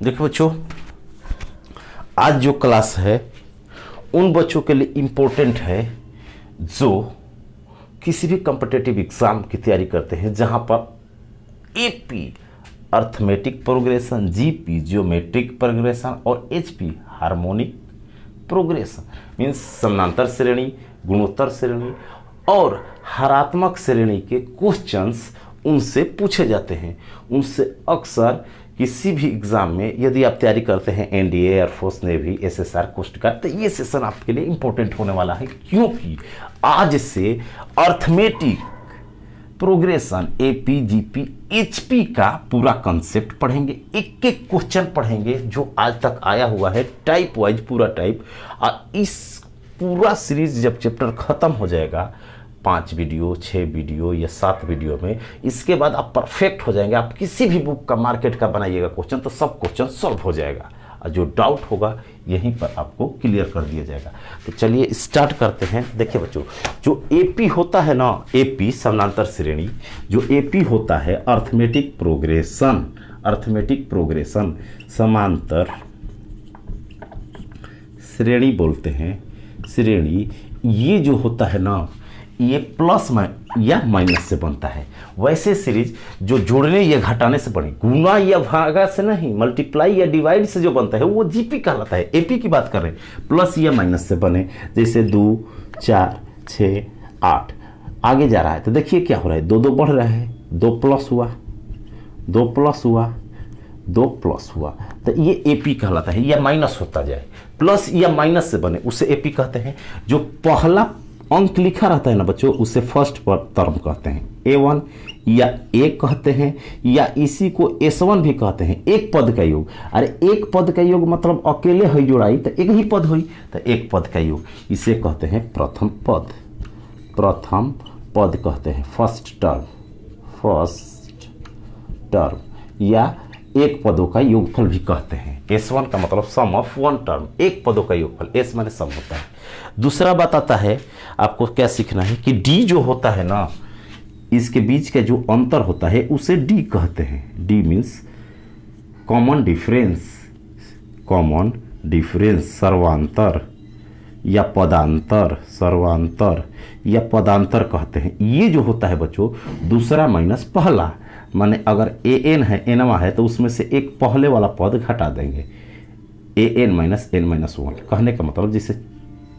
देखो बच्चों, आज जो क्लास है उन बच्चों के लिए इम्पोर्टेंट है जो किसी भी कॉम्पिटिटिव एग्जाम की तैयारी करते हैं, जहां पर AP arithmetic progression, GP geometric progression और एचपी हार्मोनिक प्रोग्रेशन मीन्स समानांतर श्रेणी, गुणोत्तर श्रेणी और हरात्मक श्रेणी के क्वेश्चंस उनसे पूछे जाते हैं। उनसे अक्सर किसी भी एग्जाम में यदि आप तैयारी करते हैं NDA, air force, navy, SSR, coast guard, तो ये सेशन आपके लिए इंपॉर्टेंट होने वाला है, क्योंकि आज से arithmetic progression, AP, GP, HP का पूरा कंसेप्ट पढ़ेंगे। एक एक क्वेश्चन पढ़ेंगे जो आज तक आया हुआ है, टाइप वाइज पूरा टाइप। और इस पूरा सीरीज जब चैप्टर खत्म हो जाएगा 5 वीडियो, 6 वीडियो या 7 वीडियो में, इसके बाद आप परफेक्ट हो जाएंगे। आप किसी भी बुक का, मार्केट का बनाइएगा क्वेश्चन तो सब क्वेश्चन सॉल्व हो जाएगा और जो डाउट होगा यहीं पर आपको क्लियर कर दिया जाएगा। तो चलिए स्टार्ट करते हैं। देखिए बच्चों, जो एपी होता है ना, एपी समानांतर श्रेणी, जो एपी होता है अर्थमेटिक प्रोग्रेशन, अर्थमेटिक प्रोग्रेशन समांतर श्रेणी बोलते हैं, श्रेणी, ये जो होता है ना, ये प्लस या माइनस से बनता है। वैसे सीरीज जो जोड़ने या घटाने से बने, गुना या भागा से नहीं, मल्टीप्लाई या डिवाइड से जो बनता है वो जीपी कहलाता है। एपी की बात कर रहे हैं, प्लस या माइनस से बने, जैसे 2, 4, 6, 8 आगे जा रहा है तो देखिए क्या हो रहा है, 2 2 बढ़ रहा है, 2 प्लस हुआ, 2 प्लस हुआ, 2 प्लस हुआ, तो ये एपी कहलाता है। या माइनस होता जाए, प्लस या माइनस से बने उसे एपी कहते हैं। जो पहला अंक लिखा रहता है ना बच्चों, उसे फर्स्ट टर्म कहते हैं, A1 या ए कहते हैं, या इसी को S1 भी कहते हैं, एक पद का योग। अरे एक पद का योग मतलब अकेले है जोड़ाई तो एक ही पद हुई, तो एक पद का योग, इसे कहते हैं प्रथम पद, प्रथम पद कहते हैं, फर्स्ट टर्म, फर्स्ट टर्म, या एक पदों का योगफल भी कहते हैं। S1 का मतलब सम ऑफ वन टर्म, एक पदों का योगफल, S माने सम होता है। दूसरा बात आता है, आपको क्या सीखना है कि D जो होता है ना, इसके बीच का जो अंतर होता है उसे D कहते हैं। D means common difference, common difference, सर्वांतर या पदांतर, सर्वांतर या पदांतर कहते हैं। ये जो होता है बच्चों, दूसरा माइनस पहला, माने अगर an है, nवा है, तो उसमें से एक पहले वाला पद घटा देंगे, an माइनस n माइनस 1। कहने का मतलब जैसे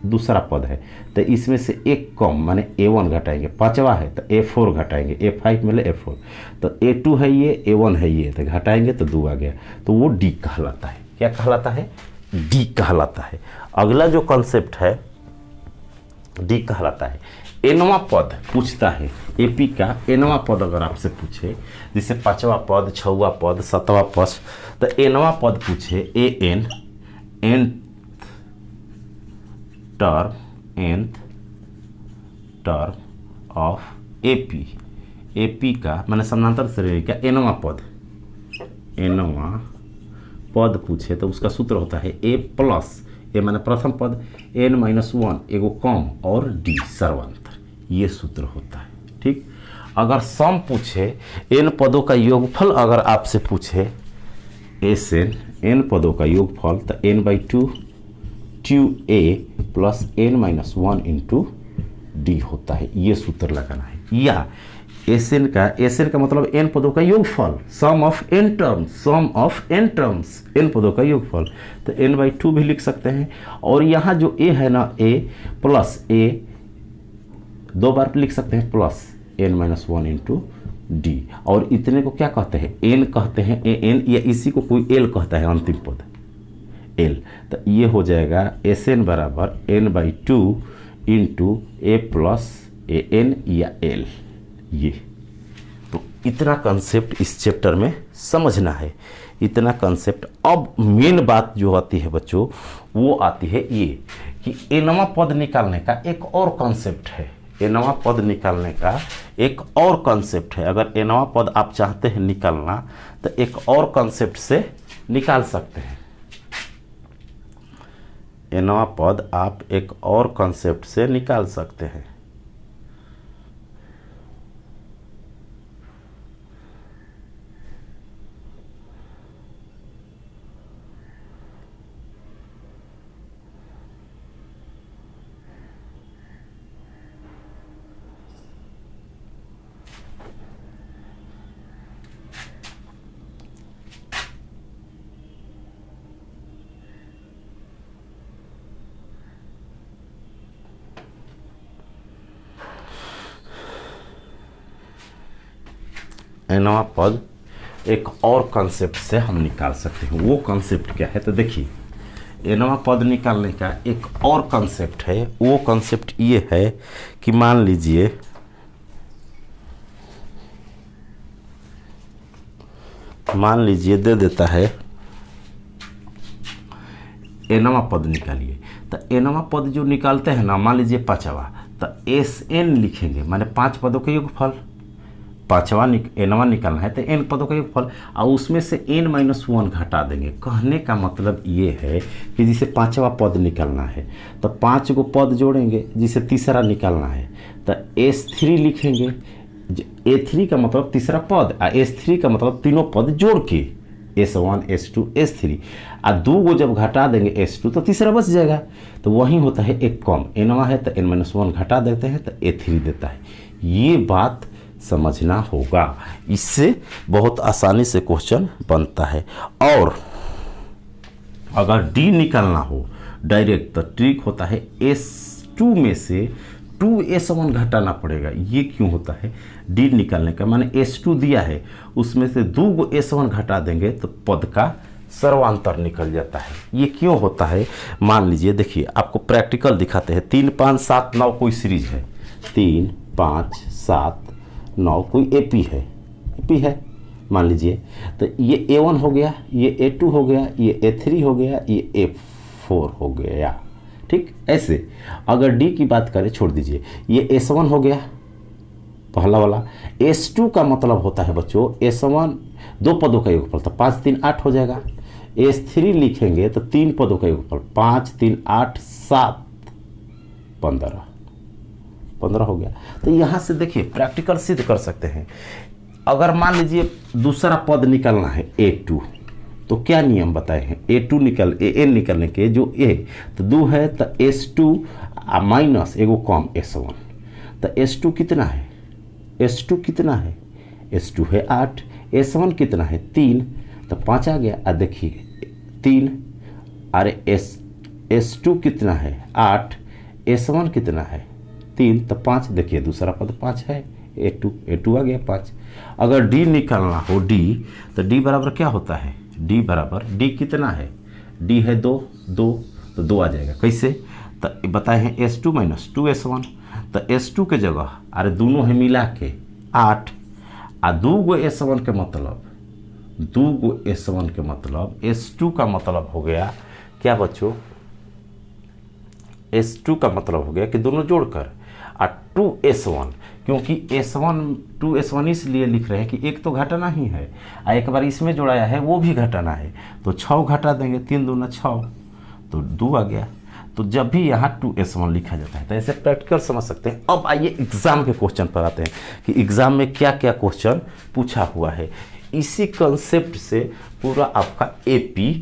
दूसरा पद है तो इसमें से एक कम, माने a1 घटाएंगे, पांचवा है तो a4 घटाएंगे, a5 मिले a4, तो a2 है ये, a1 है ये, तो घटाएंगे तो 2 आ गया, तो वो D कहलाता है। क्या कहलाता है? D कहलाता है। अगला जो कॉन्सेप्ट है D कहलाता है। एनवा पद पूछता है, एपी का एनवा पद अगर आपसे पूछे, जैसे 5वां पद, 6वां पद, 7वां पद, तो एनवा पद पूछे, N, nth term, nth term of AP, AP का माने समानांतर श्रेणी का एनवा पद, एनवा पद पूछे तो उसका सूत्र होता है ए प्लस, ए माने प्रथम पद, n माइनस 1 एगो कम और D सर्वांतर, ये सूत्र होता है। ठीक, अगर सम पूछे, n पदों का योगफल अगर आपसे पूछे, Sn, n पदों का योगफल, तो n/2 2a plus n minus 1 into D होता है, ये सूत्र लगाना है। या Sn का मतलब n पदों का योगफल, sum of n terms, sum of n terms, n पदों का योगफल, तो n/2 भी लिख सकते हैं। और यहाँ जो a है ना, a प्लस a 2 बार लिख सकते हैं, plus n minus 1 into D। और इतने को क्या कहते हैं? n कहते हैं, an, या इसी को कोई l कहता है, अंतिम पद l। तो ये हो जाएगा Sn बराबर n/2 into a plus an या l। ये तो इतना कंसेप्ट इस चैप्टर में समझना है, इतना कंसेप्ट। अब मेन बात जो आती है बच्चों, वो आती है ये कि एनवा पद निकालने का एक और कंसेप्ट है, एनवा पद निकालने का एक और कंसेप्ट है। अगर एनवा पद आप चाहते हैं निकालना तो एक और कंसेप्ट से निकाल सकते हैं। एनवा पद आप एक और कंसेप्ट से निकाल सकते हैं। nवां पद एक और कंसेप्ट से हम निकाल सकते हैं। वो कंसेप्ट क्या है? तो देखिए nवां पद निकालने का एक और कंसेप्ट है। वो कंसेप्ट ये है कि मान लीजिए दे देता है nवां पद निकालिए। तो nवां पद जो निकालते हैं ना, मान लीजिए पांचवा, तो Sn लिखेंगे, माने 5 पदों का योगफल। पांचवा nवां निकालना है तो n पदों का योगफल, और उसमें से n-1 घटा देंगे। कहने का मतलब ये है कि जिसे पांचवा पद निकालना है तो 5 को पद जोड़ेंगे, जिसे तीसरा निकालना है तो S3 लिखेंगे। A3 का मतलब तीसरा पद, और S3 का मतलब तीनों पद जोड़ के S1 S2 S3, और 2 को जब घटा देंगे S2 तो तीसरा बच जाएगा। तो वही होता है एक कम, nवां है तो n-1 घटा देते हैं तो A3 देता है। ये बात समझना होगा, इससे बहुत आसानी से क्वेश्चन बनता है। और अगर D निकालना हो डायरेक्ट तो ट्रिक होता है S2 में से 2S1 घटाना पड़ेगा। ये क्यों होता है? D निकालने का माने S2 दिया है, उसमें से 2 को S1 घटा देंगे तो पद का सर्वांतर निकल जाता है। ये क्यों होता है? मान लीजिए, देखिए आपको प्रैक्टिकल दिखाते हैं। 3 5 7 9 कोई सीरीज है, 3 5 7 9 कोई एपी है मान लीजिए। तो ये A1 हो गया, ये A2 हो गया, ये A3 हो गया, ये A4 हो गया। ठीक, ऐसे अगर D की बात करें, छोड़ दीजिए, ये S1 हो गया पहला वाला। S2 का मतलब होता है बच्चों, S1 2 पदों का योगफल, तो 5 3 8 हो जाएगा। S3 लिखेंगे तो 3 पदों का योगफल, 5 3 8 7 15 हो गया। तो यहाँ से देखिए प्रैक्टिकल सिद्ध कर सकते हैं। अगर मान लीजिए दूसरा पद निकालना है A2, तो क्या नियम बताए हैं? N निकलने के जो A तो 2 है तो S2 माइनस एगो कम S1, तो S2 कितना है? S2 कितना है? S2 है 8, S1 कितना है? 3, तो 5 आ गया। और देखिए 3, अरे S2 कितना है? 8, S1 कितना है? 3, तो 5। देखिए दूसरा पद 5 है, A2 आ गया 5। अगर D निकालना हो D, तो D बराबर क्या होता है? D बराबर, D कितना है? D है 2, तो 2 आ जाएगा। कैसे? तो बताए हैं S2 माइनस 2S1, तो S2 के जगह, अरे दोनों है मिला के 8, और 2 गो S1 के मतलब S2 का मतलब हो गया क्या बच्चों? S2 का मतलब हो गया कि दोनों जोड़कर, और 2S1, क्योंकि 2S1 इसलिए लिख रहे हैं कि एक तो घटाना ही है, और एक बार इसमें जोड़ाया है वो भी घटाना है, तो 6 घटा देंगे, 3 दूना 6, तो 2 आ गया। तो जब भी यहाँ 2S1 लिखा जाता है तो ऐसे प्रैक्टिकल समझ सकते हैं। अब आइए एग्जाम के क्वेश्चन पर आते हैं कि एग्जाम में क्या क्या क्वेश्चन पूछा हुआ है। इसी कंसेप्ट से पूरा आपका एपी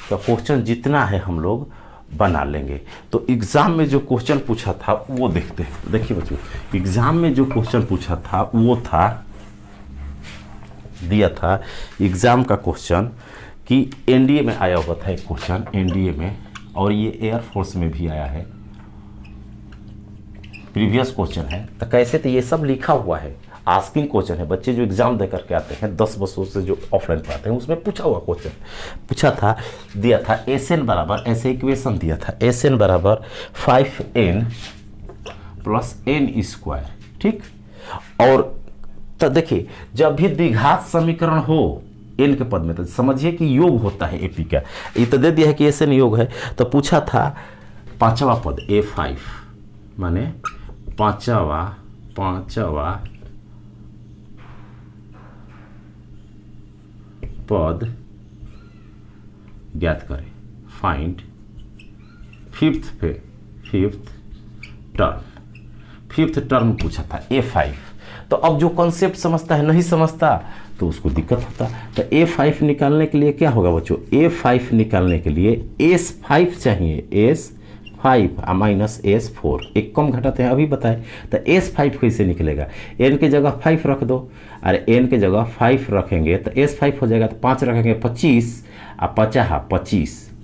का क्वेश्चन जितना है हम लोग बना लेंगे। तो एग्जाम में जो क्वेश्चन पूछा था वो देखते हैं। देखिए बच्चों, एग्जाम में जो क्वेश्चन पूछा था वो था, दिया था एग्जाम का क्वेश्चन कि एनडीए में आया हुआ था एक क्वेश्चन, एनडीए में, और ये एयरफोर्स में भी आया है, प्रीवियस क्वेश्चन है। तो कैसे? तो ये सब लिखा हुआ है, आस्किंग क्वेश्चन है। बच्चे जो एग्जाम दे करके आते हैं 10 बसों से जो ऑफलाइन पढ़ाते हैं, उसमें पूछा हुआ क्वेश्चन पूछा था, दिया था Sn बराबर, ऐसे इक्वेशन दिया था, Sn बराबर 5n प्लस n²। ठीक, और तो देखिए जब भी द्विघात समीकरण हो n के पद में, तो समझिए कि योग होता है एपी का। ये तो दे दिया है कि Sn योग है। तो पूछा था पांचवा पद A5, माने पांचवा पद ज्ञात करें, फाइंड फिफ्थ टर्म पूछा था A5। तो अब जो कॉन्सेप्ट समझता है नहीं समझता तो उसको दिक्कत होता। तो A5 निकालने के लिए क्या होगा बच्चों? A5 निकालने के लिए S5 चाहिए, S5 माइनस S4, एक कम घटाते हैं अभी बताए। तो S5 कैसे निकलेगा? n के जगह 5 रख दो, अरे n के जगह 5 रखेंगे तो S5 हो जाएगा, तो 5 रखेंगे 25, और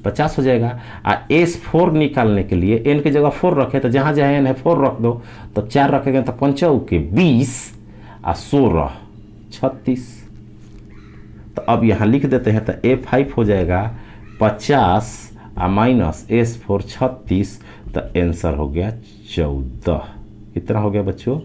50 हो जाएगा। और S4 निकालने के लिए n के जगह 4 रखे, तो जहाँ जहाँ n है 4 रख दो, तो 4 रखेंगे तो 5 के 20, और 16 36। तो अब यहाँ लिख देते हैं, तो A5 हो जाएगा 50 माइनस S4 36, तो आंसर हो गया 14। कितना हो गया बच्चों?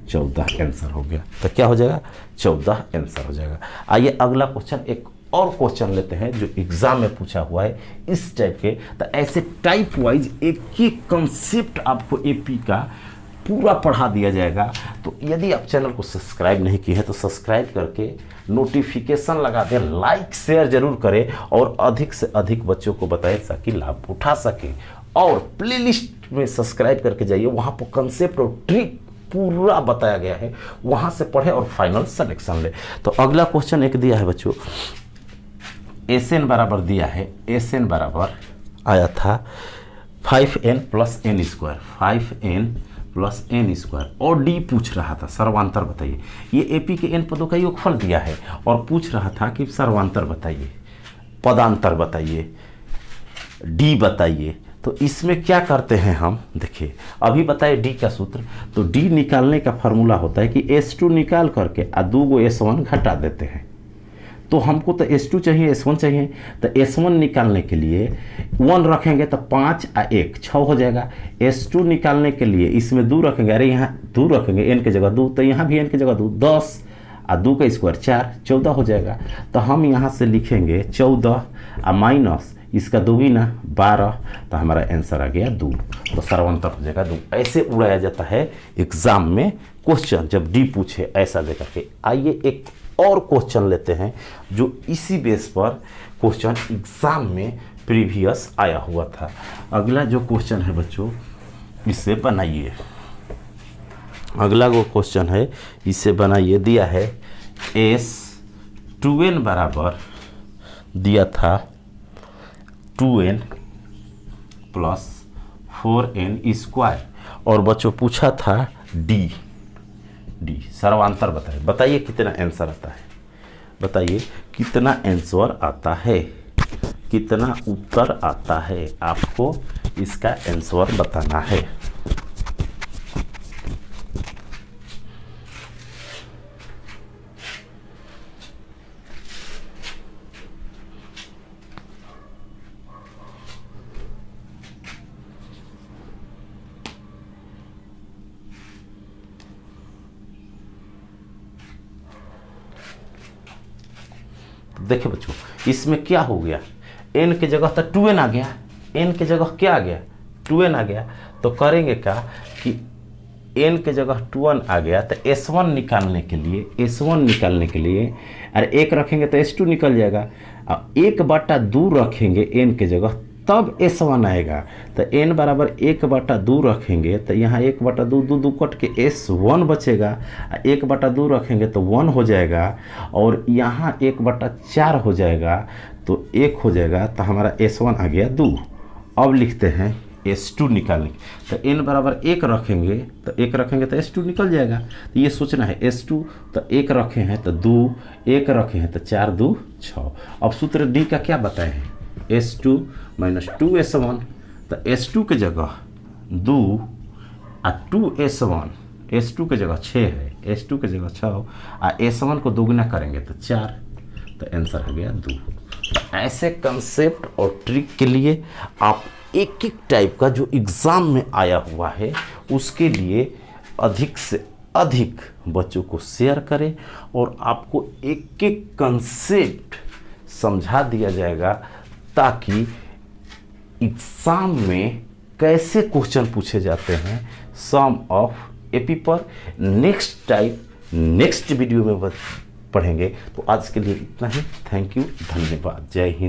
14 आंसर हो गया। तो क्या हो जाएगा? 14 आंसर हो जाएगा। आइए अगला क्वेश्चन, एक और क्वेश्चन लेते हैं जो एग्जाम में पूछा हुआ है इस टाइप के। तो ऐसे टाइप वाइज एक एक कंसेप्ट आपको एपी का पूरा पढ़ा दिया जाएगा। तो यदि आप चैनल को सब्सक्राइब नहीं किए हैं तो सब्सक्राइब करके नोटिफिकेशन लगा दें, लाइक शेयर जरूर करें और अधिक से अधिक बच्चों को बताएं ताकि लाभ उठा सकें। और प्लेलिस्ट में सब्सक्राइब करके जाइए, वहाँ पर कंसेप्ट और ट्रिक पूरा बताया गया है, वहाँ से पढ़े और फाइनल सिलेक्शन ले। तो अगला क्वेश्चन एक दिया है बच्चों, SN बराबर दिया है, SN बराबर आया था 5n plus n square, 5n plus n square, और D पूछ रहा था सर्वांतर बताइए। ये एपी के n पदों का योगफल दिया है और पूछ रहा था कि सर्वांतर बताइए, पदांतर बताइए, D बताइए। तो इसमें क्या करते हैं हम, देखिए अभी बताए D का सूत्र। तो D निकालने का फार्मूला होता है कि S2 निकाल करके 2 को S1 घटा देते हैं। तो हमको तो S2 चाहिए, S1 चाहिए। तो S1 निकालने के लिए 1 रखेंगे तो 5 और 1 6 हो जाएगा। S2 निकालने के लिए इसमें 2 रखेंगे, अरे यहाँ 2 रखेंगे n की जगह 2, तो यहाँ भी n की जगह 2, 10 और 2 का स्क्वायर 4, 14 हो जाएगा। तो हम यहाँ से लिखेंगे 14 और माइनस इसका 2 गुना 12, तो हमारा आंसर आ गया 2। तो सर्वांतर हो जाएगा 2। ऐसे उड़ाया जाता है एग्जाम में क्वेश्चन, जब D पूछे ऐसा दे करके। आइए एक और क्वेश्चन लेते हैं जो इसी बेस पर क्वेश्चन एग्जाम में प्रीवियस आया हुआ था। अगला जो क्वेश्चन है बच्चों, इसे बनाइए। अगला वो क्वेश्चन है, इसे बनाइए। दिया है S2n बराबर दिया था 2n प्लस 4n स्क्वायर, और बच्चों पूछा था D सर्वांतर बताइए। बताइए कितना आंसर आता है, बताइए कितना आंसर आता है, कितना उत्तर आता है, आपको इसका आंसर बताना है। देखिए बच्चों, इसमें क्या हो गया, n की जगह तो 2n आ गया, n की जगह क्या आ गया, 2n आ गया। तो करेंगे क्या कि n की जगह 2n आ गया, तो S1 निकालने के लिए अरे 1 रखेंगे तो S2 निकल जाएगा, और 1/2 रखेंगे n की जगह, तब S1 आएगा। तो n बराबर 1/2 रखेंगे, तो यहाँ 1/2 2 कट के S1 बचेगा, 1/2 रखेंगे तो 1 हो जाएगा, और यहाँ 1/4 हो जाएगा, तो 1 हो जाएगा। तो हमारा S1 आ गया 2। अब लिखते हैं S2 निकालने, तो n बराबर 1 रखेंगे, तो 1 रखेंगे तो S2 निकल जाएगा। तो ये सोचना है S2, तो 1 रखे हैं तो 2, 1 रखे हैं तो 4 2 6। अब सूत्र D का क्या बताए हैं, S2 माइनस 2S1, तो S2 के जगह 2 और 2S1, S2 के जगह 6 है, S2 के जगह 6 और S1 को 2 गुना करेंगे तो 4, तो आंसर हो गया 2। ऐसे कंसेप्ट और ट्रिक के लिए आप एक एक टाइप का जो एग्ज़ाम में आया हुआ है उसके लिए अधिक से अधिक बच्चों को शेयर करें, और आपको एक एक कंसेप्ट समझा दिया जाएगा ताकि एग्ज़ाम में कैसे क्वेश्चन पूछे जाते हैं सम ऑफ एपी पर नेक्स्ट वीडियो में पढ़ेंगे। तो आज के लिए इतना ही। थैंक यू, धन्यवाद, जय हिंद।